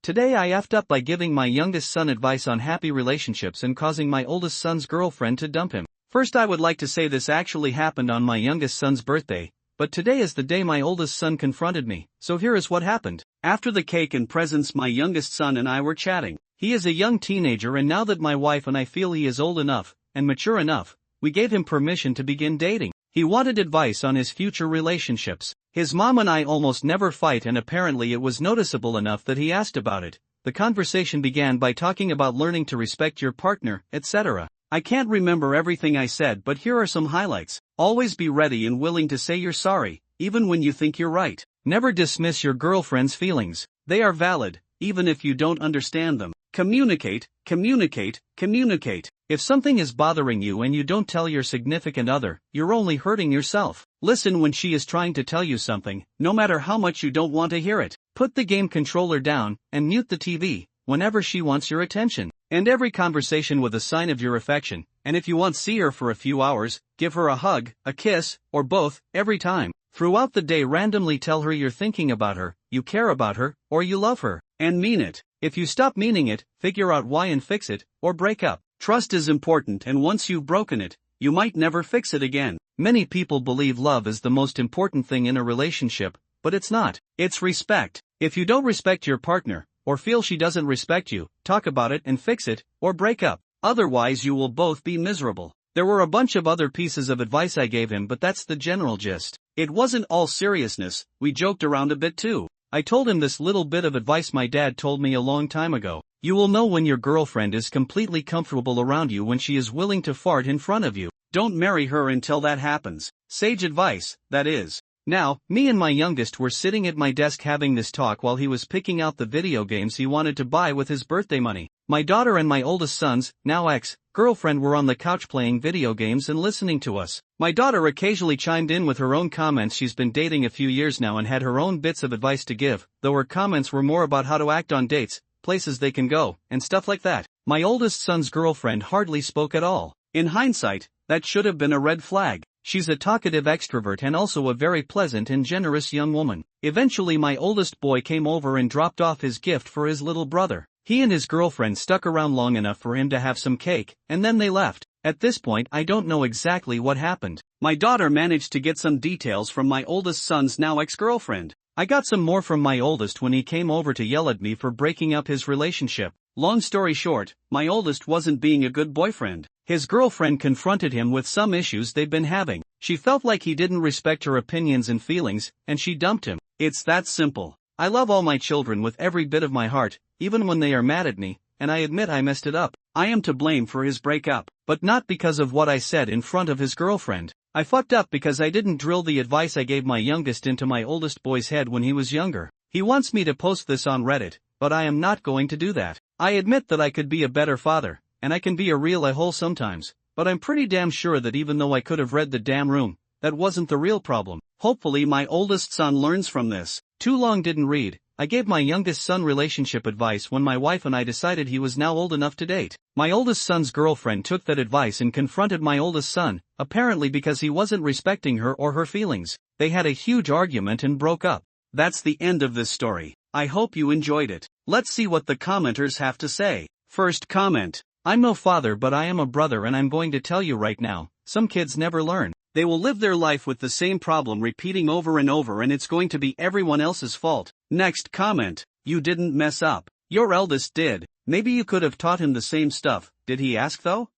Today I effed up by giving my youngest son advice on happy relationships and causing my oldest son's girlfriend to dump him. First, I would like to say this actually happened on my youngest son's birthday, but today is the day my oldest son confronted me, so here is what happened. After the cake and presents, my youngest son and I were chatting. He is a young teenager, and now that my wife and I feel he is old enough and mature enough, we gave him permission to begin dating. He wanted advice on his future relationships. His mom and I almost never fight, and apparently it was noticeable enough that he asked about it. The conversation began by talking about learning to respect your partner, etc. I can't remember everything I said, but here are some highlights. Always be ready and willing to say you're sorry, even when you think you're right. Never dismiss your girlfriend's feelings. They are valid, even if you don't understand them. Communicate, communicate, communicate. If something is bothering you and you don't tell your significant other, you're only hurting yourself. Listen when she is trying to tell you something, no matter how much you don't want to hear it. Put the game controller down and mute the TV whenever she wants your attention. End every conversation with a sign of your affection, and if you want to see her for a few hours, give her a hug, a kiss, or both, every time. Throughout the day, randomly tell her you're thinking about her, you care about her, or you love her, and mean it. If you stop meaning it, figure out why and fix it, or break up. Trust is important, and once you've broken it, you might never fix it again. Many people believe love is the most important thing in a relationship, but it's not. It's respect. If you don't respect your partner, or feel she doesn't respect you, talk about it and fix it, or break up. Otherwise you will both be miserable. There were a bunch of other pieces of advice I gave him, but that's the general gist. It wasn't all seriousness, we joked around a bit too. I told him this little bit of advice my dad told me a long time ago. You will know when your girlfriend is completely comfortable around you when she is willing to fart in front of you. Don't marry her until that happens. Sage advice, that is. Now, me and my youngest were sitting at my desk having this talk while he was picking out the video games he wanted to buy with his birthday money. My daughter and my oldest son's, now ex-girlfriend, were on the couch playing video games and listening to us. My daughter occasionally chimed in with her own comments. She's been dating a few years now and had her own bits of advice to give, though her comments were more about how to act on dates, places they can go, and stuff like that. My oldest son's girlfriend hardly spoke at all. In hindsight, that should have been a red flag. She's a talkative extrovert and also a very pleasant and generous young woman. Eventually my oldest boy came over and dropped off his gift for his little brother. He and his girlfriend stuck around long enough for him to have some cake, and then they left. At this point I don't know exactly what happened. My daughter managed to get some details from my oldest son's now ex-girlfriend. I got some more from my oldest when he came over to yell at me for breaking up his relationship. Long story short, my oldest wasn't being a good boyfriend. His girlfriend confronted him with some issues they'd been having. She felt like he didn't respect her opinions and feelings, and she dumped him. It's that simple. I love all my children with every bit of my heart, even when they are mad at me, and I admit I messed it up. I am to blame for his breakup, but not because of what I said in front of his girlfriend. I fucked up because I didn't drill the advice I gave my youngest into my oldest boy's head when he was younger. He wants me to post this on Reddit, but I am not going to do that. I admit that I could be a better father, and I can be a real a-hole sometimes, but I'm pretty damn sure that even though I could have read the damn room, that wasn't the real problem. Hopefully my oldest son learns from this. Too long didn't read. I gave my youngest son relationship advice when my wife and I decided he was now old enough to date. My oldest son's girlfriend took that advice and confronted my oldest son, apparently because he wasn't respecting her or her feelings. They had a huge argument and broke up. That's the end of this story. I hope you enjoyed it. Let's see what the commenters have to say. First comment. I'm no father, but I am a brother, and I'm going to tell you right now, some kids never learn. They will live their life with the same problem repeating over and over, and it's going to be everyone else's fault. Next comment. You didn't mess up. Your eldest did. Maybe you could have taught him the same stuff. Did he ask though?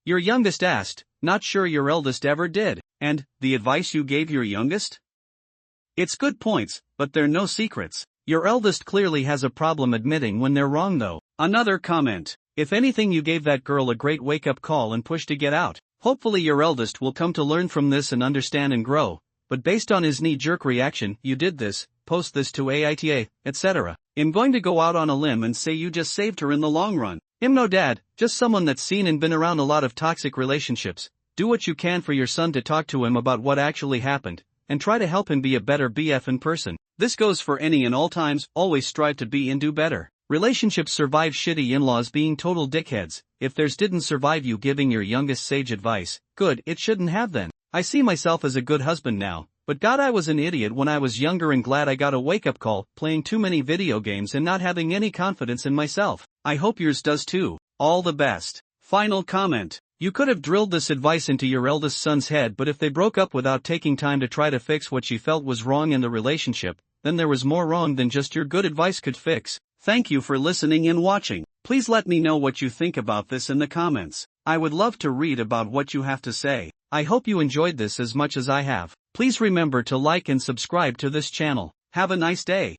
Your youngest asked. Not sure your eldest ever did. And, the advice you gave your youngest? It's good points, but they're no secrets. Your eldest clearly has a problem admitting when they're wrong though. Another comment. If anything, you gave that girl a great wake-up call and push to get out. Hopefully your eldest will come to learn from this and understand and grow, but based on his knee-jerk reaction, you did this, post this to AITA, etc. I'm going to go out on a limb and say you just saved her in the long run. I'm no dad, just someone that's seen and been around a lot of toxic relationships. Do what you can for your son to talk to him about what actually happened, and try to help him be a better BF in person. This goes for any and all times. Always strive to be and do better. Relationships survive shitty in-laws being total dickheads. If theirs didn't survive you giving your youngest sage advice, good, it shouldn't have then. I see myself as a good husband now, But God, I was an idiot when I was younger and glad I got a wake-up call, playing too many video games and not having any confidence in myself. I hope yours does too. All the best. Final comment. You could have drilled this advice into your eldest son's head, but if they broke up without taking time to try to fix what she felt was wrong in the relationship, then there was more wrong than just your good advice could fix. Thank you for listening and watching. Please let me know what you think about this in the comments. I would love to read about what you have to say. I hope you enjoyed this as much as I have. Please remember to like and subscribe to this channel. Have a nice day.